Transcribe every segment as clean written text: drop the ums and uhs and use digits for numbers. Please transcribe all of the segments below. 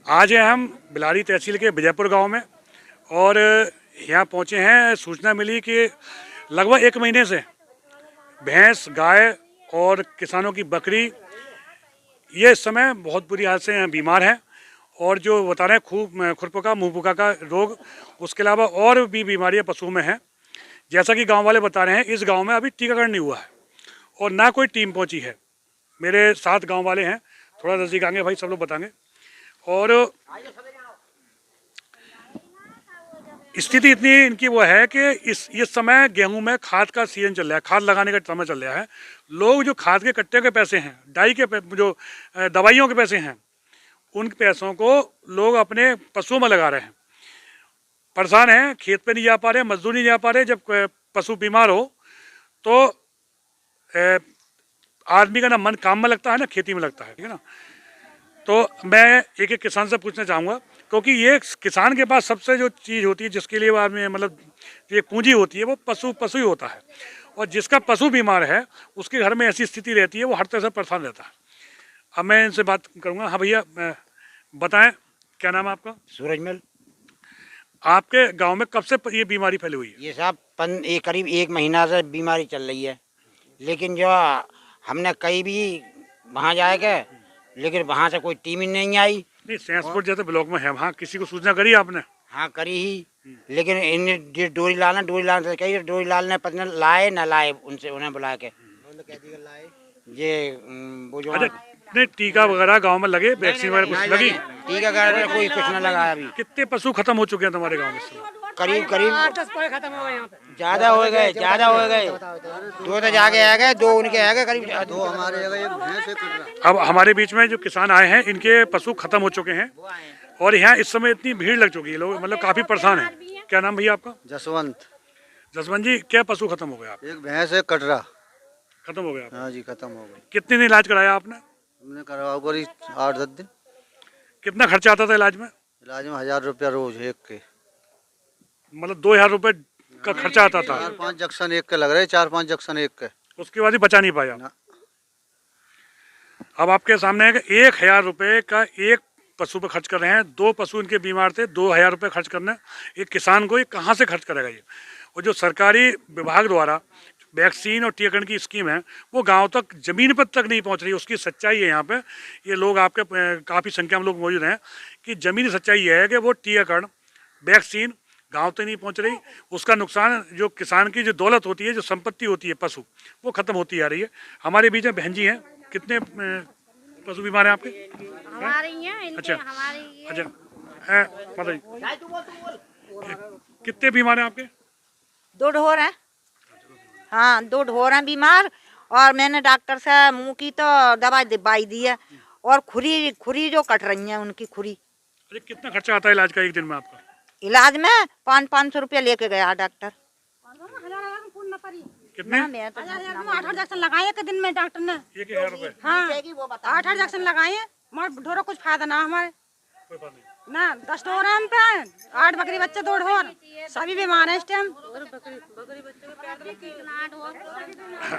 आज है हम बिलारी तहसील के विजयपुर गांव में और यहाँ पहुँचे हैं। सूचना मिली कि लगभग 1 महीने से भैंस, गाय और किसानों की बकरी ये इस समय बहुत बुरी हालत से बीमार हैं और जो बता रहे हैं खुरपका मुंहपका का रोग, उसके अलावा और भी बीमारियाँ पशुओं में हैं। जैसा कि गांव वाले बता रहे हैं, इस गांव में अभी टीकाकरण नहीं हुआ है और ना कोई टीम पहुंची है। मेरे साथ गांव वाले हैं, थोड़ा नज़दीक आएंगे भाई, सब लोग बताएंगे। और स्थिति इतनी इनकी वो है कि इस समय गेहूं में खाद का सीजन चल रहा है, खाद लगाने का समय चल रहा है। लोग जो खाद के कट्टे के पैसे हैं, डाई के जो दवाइयों के पैसे हैं, उन पैसों को लोग अपने पशुओं में लगा रहे हैं। परेशान हैं, खेत पे नहीं जा पा रहे, मजदूर नहीं जा पा रहे। जब पशु बीमार हो तो आदमी का ना मन काम में लगता है ना खेती में लगता है, ठीक है ना। तो मैं एक एक किसान से पूछना चाहूँगा, क्योंकि ये किसान के पास सबसे जो चीज़ होती है जिसके लिए वो आदमी मतलब ये पूंजी होती है, वो पशु ही होता है। और जिसका पशु बीमार है उसके घर में ऐसी स्थिति रहती है, वो हर तरह से परेशान रहता है। अब मैं इनसे बात करूँगा। हाँ भैया, बताएं क्या नाम है आपका? सूरजमल। आपके गांव में कब से ये बीमारी फैली हुई है? ये साहब करीब 1 महीना से बीमारी चल रही है, लेकिन जो हमने कहीं भी वहाँ जाएगा, लेकिन वहाँ से कोई टीम ही नहीं आई। नहीं, सैंसपुर जैसे ब्लॉक में है, वहाँ किसी को सूचना करी आपने? हाँ करी ही, लेकिन इन्हें डोरी लाल से कही, डोरी लाल ने पता नहीं लाए ना लाए, उनसे उन्हें बुला के ये वो जो नहीं, टीका वगैरह गांव में लगे, वैक्सीन वगैरह कुछ लगी? टीका वगैरह कोई कुछ न लगा अभी। कितने पशु खत्म हो चुके हैं तुम्हारे गांव में? करीब ज्यादा हो गए 2 तो जाके आ गए, 2 उनके आ गए, करीब 2 हमारे आ गए। अब हमारे बीच में जो किसान आए हैं, इनके पशु खत्म हो चुके हैं और यहाँ इस समय इतनी भीड़ लग चुकी है, लोग मतलब काफी परेशान हैं। क्या नाम भैया आपका? जसवंत। जसवंत जी, क्या पशु खत्म हो गए आप? एक भैंस है कटरा। खत्म हो गया? हाँ जी, खत्म हो गई। कितने दिन इलाज कराया आपने? हमने करवा करी 8-10 दिन। कितना खर्चा आता था इलाज में? इलाज में 1000 रुपया रोज एक के, मतलब 2000 रुपये का खर्चा आता था। 4-5 जंक्शन एक के लग रहे, 4-5 जंक्शन एक के। उसके बाद ही बचा नहीं पाया। अब आपके सामने है कि 1000 रुपये का एक पशु पे खर्च कर रहे हैं। 2 पशु इनके बीमार थे, 2000 रुपये खर्च करना एक किसान को, ये कहाँ से खर्च करेगा ये? और जो सरकारी विभाग द्वारा वैक्सीन और टीकाकरण की स्कीम है, वो गांव तक, ज़मीन पर तक नहीं पहुंच रही। उसकी सच्चाई है यहाँ पे, ये लोग आपके काफ़ी संख्या में लोग मौजूद हैं कि ज़मीनी सच्चाई ये है कि वो टीकाकरण वैक्सीन गांव तक नहीं पहुंच रही। उसका नुकसान जो किसान की जो दौलत होती है, जो संपत्ति होती है पशु, वो खत्म होती आ रही है। हमारे बीच में बहन जी हैं। कितने पशु बीमार हैं आपके? हमारी हैं, अच्छा हमारी अच्छा है, बताइए कितने बीमार हैं आपके? 2 ढोर हैं। हाँ, 2 ढोर हैं बीमार, और मैंने डॉक्टर से मुंह की तो दवाई दी है, और खुरी जो कट रही है उनकी खुरी। अरे कितना खर्चा आता है इलाज का एक दिन में आपका? इलाज में 500-500 रुपया लेके गया डॉक्टर। कितने? 8 इंजेक्शन लगाए एक दिन में डॉक्टर ने। 1000 रुपये? हाँ, 8 इंजेक्शन लगाए, मगर ढोरों कुछ फायदा ना हमारे कोई बात नहीं ना। 10 ढोर हैं हम पे, 8 बकरी बच्चे, 2 ढोर, सभी बीमार हैं इस टाइम।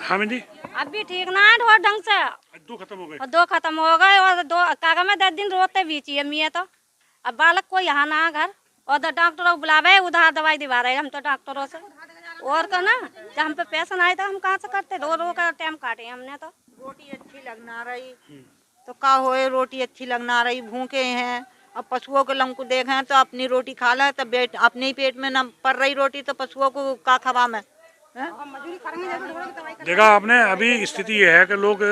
हाँ जी, अब भी ठीक ना है ढोर ढंग से। 2 खत्म हो गए और 2 खत्म हो गए, और 2 कागज में 10 दिन रोते बीच है मियाँ। तो अब बालक को यहाँ ना घर, और डॉक्टरों को बुलावे, उधार दवाई दिवा रहे हम तो डॉक्टरों से। और तो ना, जब हम पे पैसा ना आए तो हम कहाँ से करते? रो कर टाइम काटे हमने। तो रोटी अच्छी लगना रही तो का होए, रोटी अच्छी लगना रही, भूखे हैं। अब पशुओं के लंग को देखें तो अपनी रोटी खा ले, तो अपने ही पेट में न पड़ रही रोटी, तो पशुओं को का खवा में। देखा आपने, अभी स्थिति ये है कि लोग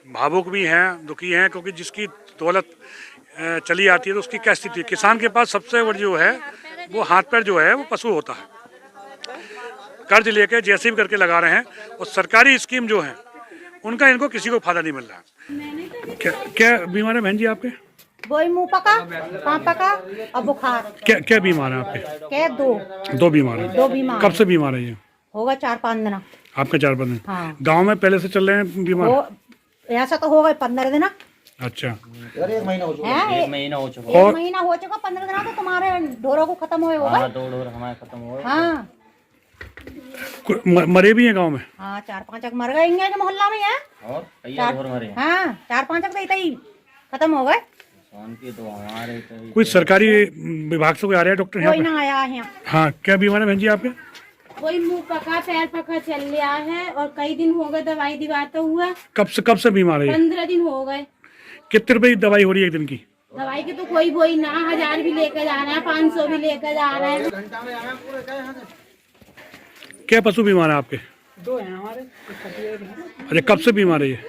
भावुक भी हैं, दुखी हैं, क्योंकि जिसकी दौलत चली आती है तो उसकी क्या स्थिति है। किसान के पास सबसे बड़ी जो है वो हाथ पैर जो है वो पशु होता है। कर्ज लेके जैसे भी करके लगा रहे हैं, और सरकारी स्कीम जो है उनका इनको किसी को फायदा नहीं मिल रहा है। क्या बीमार है बहन जी आपके? वही मुँह पका, पाँव पका और बुखार। क्या बीमार है आपके? क्या 2 बीमार है? 2 बीमार। कब से बीमार है ये? होगा 4-5 दिन। आपके 4-5 दिन? हाँ। गाँव में पहले से चल रहे हैं बीमार? ऐसा तो हो गए 15 दिन। अच्छा, 1 महीना हो चुका। 1 महीना हो चुका। 1 महीना हो चुका, 15 दिन तो तुम्हारे ढोरों को खत्म हुए होगा। 2 ढोर हमारे खत्म हुए। हाँ, मरे भी हैं गांव में? हाँ, 4-5 मर गए मोहल्ला में है, और कई ढोर मरे। हाँ, 4-5 तो ही खत्म हो गए। कोई सरकारी विभाग से कोई आ रहा है डॉक्टर यहाँ कोई पे? ना आया है। हाँ, क्या बीमार है बहन जी आपके? कोई मुंह पका पैर पका चल रहा है और कई दिन हो गए दवाई दिवाता हुआ। कब से बीमार है ये? 15 दिन हो गए। कितने रुपए की दवाई हो रही है एक दिन की? दवाई की तो कोई वही ना, 1000 भी लेकर जा रहा है, 500 भी लेकर जा रहा है। क्या पशु बीमार है आपके? 2 हैं हमारे। अच्छा, कब से बीमार है ये?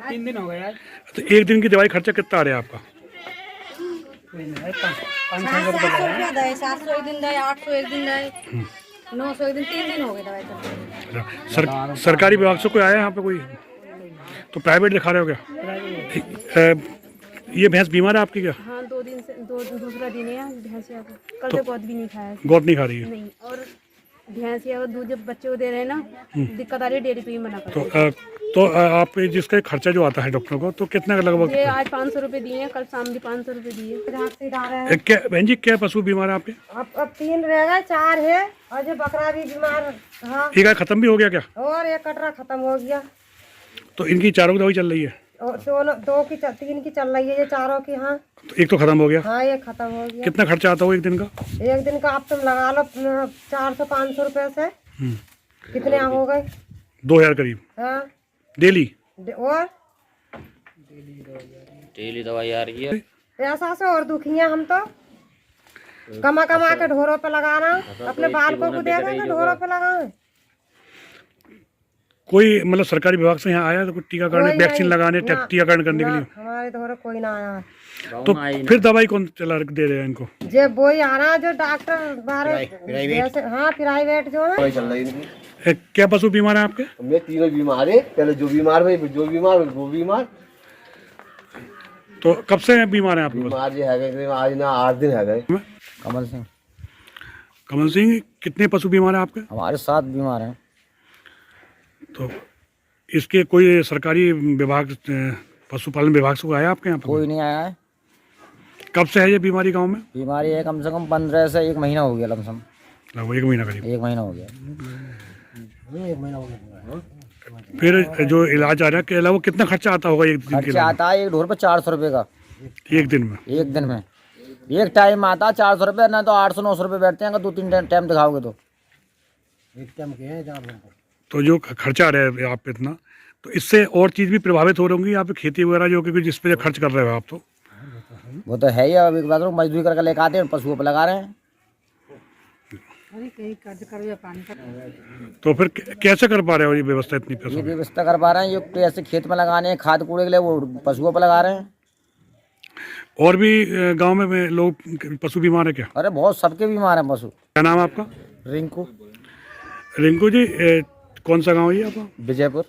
3 दिन हो गए आज। तो एक दिन की दवाई खर्चा कितना आ रहा है आपका? 500 रुपये लगा है। 700 एक दिन दे, 800 एक दिन दे, 900 एक दिन, 3 दिन हो गए दवाई करते। अच्छा, सरकारी विभाग से कोई आया यहाँ पे कोई? तो प्राइवेट दिखा रहे हो क्या? ये भैंस बीमार है आपकी क्या? हाँ, 2 दिन से दूसरा दिन है भैंसिया को। कल से गोद भी नहीं खाया गोद नहीं खा रही है? नहीं। और भैंसिया को दूध जब बच्चे को दे रहे हैं ना, दिक्कत आ रही है, डेयरी पे ही मना कर। तो आप जिसका खर्चा जो आता है डॉक्टर को, तो कितना का लगभग? ये आज 500 रुपए दिए हैं, कल शाम भी 500 रुपए दिए। क्या बहन जी, क्या पशु बीमार है आपके? अब 3 रह गए, 4 है और जो बकरा भी बीमार। हाँ, एक खत्म भी हो गया क्या? और एक कटरा खत्म हो गया। तो इनकी चारों की दवाई चल रही है? और 3 की चल रही है, ये 4 की। हाँ, तो एक तो खत्म हो गया। हाँ, ये खत्म हो गया। कितना खर्चा आता हो एक दिन का? एक दिन का आप तुम लगा लो 400-500 रुपए से। कितने हो गए? 2000 करीब हाँ, डेली। और डेली दवाई आ रही है। पैसा से और दुखी हैं हम तो। कमा के ढोरों पे लगाना, अपने बालकों को दे देंगे, ढोरों पे लगाए। कोई मतलब सरकारी विभाग से यहाँ आया तो कुछ टीकाकरण, कोई वैक्सीन नहीं, लगाने, ना, टीकाकरण करने के लिए? हमारे ढोरों कोई ना आया है। तो फिर दवाई कौन चला दे रहे हैं इनको? जे वही आ रहा है जो डॉक्टर बारे। हाँ, प्राइवेट जो है। चल रही है। क्या पशु बीमार है आपके? मैं तीनों बीमार है, पहले जो बीमार भाई जो बीमार वो बीमार। तो कब से बीमार है आपके? बीमार जो है आज ना 8 दिन है गए। कमल सिंह। कमल सिंह, कितने पशु बीमार है आपके? हमारे 7 बीमार हैं। तो इसके कोई सरकारी विभाग, पशुपालन विभाग से कोई आया आपके यहाँ पे? कोई नहीं आया है। कब से है ये बीमारी गांव में? बीमारी है कम से कम 15 से 1 महीना हो गया लमसम। लगभग 1 महीना करीब। 1 महीना हो गया। फिर जो इलाज आ रहा है के अलावा कितना खर्चा आता होगा एक दिन के खर्चा आता है एक ढोर पे 400 रुपये का एक दिन में? एक दिन में। एक टाइम आता है 400 रुपये, ना तो 800-900 रुपये बैठते हैं। अगर 2-3 टाइम दिखाओगे तो एक टाइम के हैं 4 दिन। तो जो खर्चा आ रहा है आप पे इतना, तो इससे और चीज़ भी प्रभावित हो रही होंगी यहाँ पे, खेती वगैरह जो कि जिस पे खर्च कर रहे हो आप? तो वो तो है ही। अब एक बात मजदूरी करके लेकर आते हैं, पशुओं पर लगा रहे हैं। तो फिर कैसे कर पा रहे हो ये व्यवस्था इतनी पैसों ये में? व्यवस्था कर पा रहे हैं, ये ऐसे खेत में लगाने हैं, खाद कूड़े के लिए वो पशुओं पर लगा रहे हैं। और भी गांव में लोग पशु बीमार है क्या? अरे बहुत, सबके बीमार हैं पशु। क्या नाम है आपका? रिंकू। रिंकू जी, कौन सा गांव है ये आपका? विजयपुर।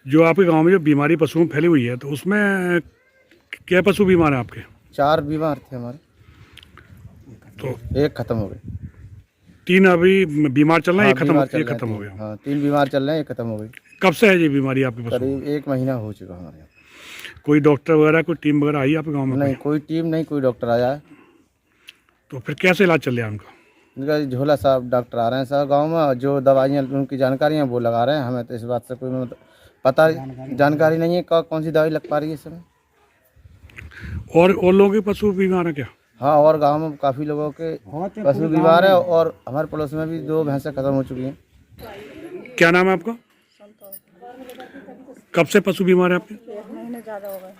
जो आपके गांव में जो बीमारी पशुओं में फैली हुई है, तो उसमें क्या पशु बीमार है आपके? 4 बीमार थे हमारे, तो एक खत्म हो गए। 3 अभी बीमार चल रहे हैं, हाँ, एक बीमार चल खत्म रहे हो हैं। गया। हाँ, 3 बीमार चल रहे हैं, एक खत्म हो गई। कब से है ये बीमारी आपके पशु? करीब 1 महीना हो चुका हमारे यहाँ। कोई डॉक्टर वगैरह, कोई टीम वगैरह आई आपके गाँव में? नहीं, कोई टीम नहीं, कोई डॉक्टर आया है। तो फिर कैसे इलाज चल रहा है उनका? इनका झोला साहब डॉक्टर आ रहे हैं साहब गांव में, जो दवाइयाँ उनकी जानकारी हैं वो लगा रहे हैं। हमें तो इस बात से कोई मतलब पता जानकारी नहीं है कौन सी दवाई लग पा रही है इस समय। और लोगों के पशु बीमार है क्या? हाँ, और गांव में काफ़ी लोगों के पशु बीमार है, और हमारे पड़ोस में भी 2 भैंसें खत्म हो चुकी हैं। क्या नाम है आपका? कब से पशु बीमार है आपके? महीने ज़्यादा हो गए।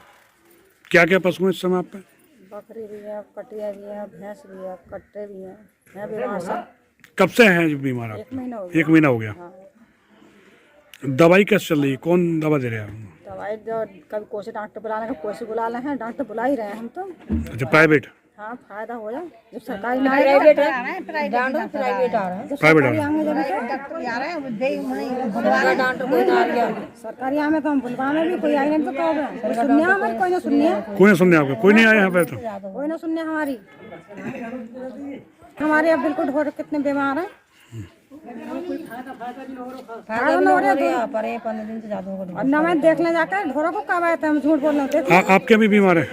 क्या क्या पशु हैं इस समय आप पे? बकरी भी है, कटिया भी है, भैंस भी है, कट्टे भी हैं बीमार सब। कब से हैं जो बीमार आप? 1 महीना हो गया। 1 महीना हो गया। दवाई कैसे चल रही है? कौन दवा दे रहे हैं? दवाई जो कभी कोई से डॉक्टर बुला रहे हैं, कोई से बुला रहे हैं, डॉक्टर बुला ही रहे हैं हम तो। अच्छा, प्राइवेट? हाँ, फायदा हो जाए। जब सरकारी ना प्राइवेट है, प्राइवेट आ रहा है। प्राइवेट आ रहा है। सरकारी आमे तो हम बुलवा में भी कोई आई नहीं, तो कोई सुनने हमारी, कोई ना सुनने। कोई ना सुनने आपका? कोई नहीं आया यहाँ पे? तो कोई ना सुनने हमारी। हमारे अब बिल्कुल ढोर कितने बीमार हैं। और ना मैं देखने जाकर ढोरों को कब आए थे, हम झूठ बोलना थे। आपके भी बीमार है?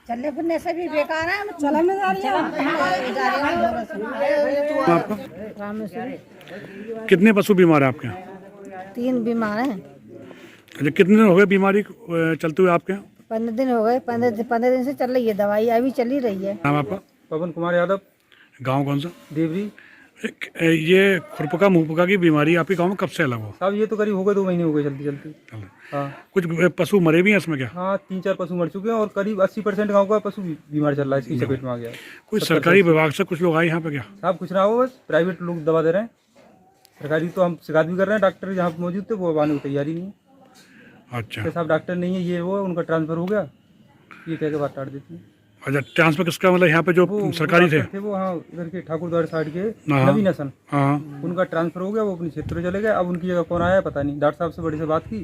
चलने फिरने से भी बेकार है, चलने में जा रही है। आपका कितने पशु बीमार है आपके यहाँ? 3 बीमार हैं। अच्छा, कितने दिन हो गए बीमारी चलते हुए आपके यहाँ? 15 दिन हो गए, 15 दिन से चल रही है दवाई, अभी चल ही रही है। नाम आपका? पवन कुमार यादव, गांव कौन सा? देवरी। ये खुरपका मुहपका की बीमारी आपके गांव में कब से अलग हो? साहब ये तो करीब हो गए 2 महीने हो गए चलती। हाँ कुछ पशु मरे भी हैं इसमें क्या? हाँ, 3-4 पशु मर चुके हैं और करीब 80% गाँव का पशु बीमार चल रहा है, इसकी चपेट में आ गया है। कोई सरकारी विभाग से कुछ लोग आए यहाँ पे क्या? साहब कुछ ना हो, बस प्राइवेट लोग दवा दे रहे हैं। सरकारी तो हम शिकायत भी कर रहे हैं, डॉक्टर जहाँ पे मौजूद थे वो आने की तैयारी नहीं है। अच्छा तो साहब डॉक्टर नहीं है, ये वो उनका ट्रांसफर हो गया, ये कह के बात टाट देती है। अच्छा, ट्रांसफर किसका? मतलब यहाँ पे जो सरकारी थे वो, हाँ इधर के ठाकुर द्वार साइड के हाँ। नवीन हसन, हाँ, उनका ट्रांसफर हो गया, वो अपने क्षेत्र में चले गए। अब उनकी जगह कौन आया पता नहीं। डॉक्टर साहब से बड़ी से बात की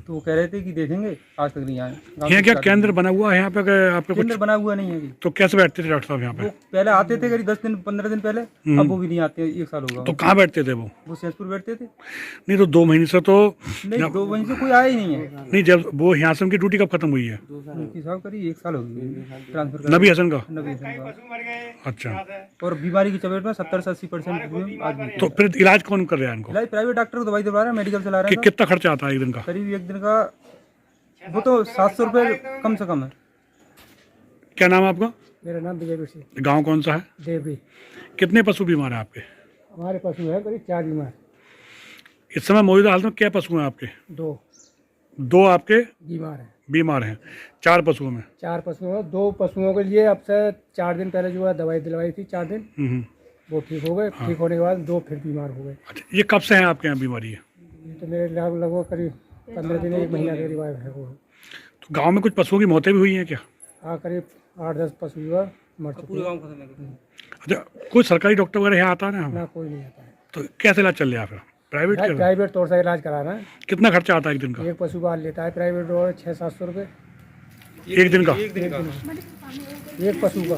तो वो कह रहे थे कि देखेंगे, आज तक नहीं आए। यहाँ क्या केंद्र बना हुआ है यहाँ पे आपके? केंद्र बना हुआ नहीं है अभी। तो कैसे बैठते थे डॉक्टर साहब यहाँ वो पे? पहले आते थे करीब 10 दिन 15 दिन पहले, अब वो भी नहीं आते, 1 साल होगा। तो कहाँ बैठते थे वो? सहसपुर बैठते थे। नहीं तो 2 महीने से तो नहीं, 2 महीने से कोई आया ही नहीं है। नहीं, जब वो यहाँ से उनकी ड्यूटी कब खत्म हुई है? उनकी साहब करीब 1 साल हो गई ट्रांसफर। नबी हसन का? नबी हसन का। अच्छा, और बीमारी की चपेट में 70 से 80% आदमी। तो फिर इलाज कौन कर रहा है इनको? इलाज प्राइवेट डॉक्टर को दवाई दिलवा रहे हैं, मेडिकल चला रहे हैं। कितना खर्चा आता है एक दिन का? करीब 1 दिन का वो तो 700 रुपये कम से कम है। क्या नाम है आपका? मेरा नाम विजय ऋषि, गांव कौन सा है? देवरी। कितने पशु बीमार हैं आपके? हमारे पशु है करीब 4 बीमार। इस समय मौजूदा हालत में क्या पशु हैं आपके? 2 आपके बीमार हैं। बीमार हैं? 4 पशुओं में? 4 पशुओं, 2 पशुओं के लिए अब से 4 दिन पहले जो है दवाई दिलवाई थी, 4 दिन वो ठीक हो गए। ठीक होने के बाद 2 फिर बीमार हो गए। अच्छा, ये कब से है आपके यहाँ बीमारी है? ये तो मेरे लगभग करीब 15 दिन 1 महीना के रिवाइव है वो। तो गांव में कुछ पशुओं की मौतें भी हुई हैं क्या? हाँ, करीब 8-10 पशु जो है मर चुके हैं। अच्छा, कोई सरकारी डॉक्टर वगैरह यहाँ आता है ना? ना, कोई नहीं आता है। तो कैसे इलाज चल रहा है फिर? प्राइवेट कर रहे हैं? प्राइवेट तौर से इलाज करा रहे हैं। कितना खर्चा आता है एक दिन का? एक पशु का लेता है प्राइवेट और 600-700 रुपये एक दिन का? एक पशु का।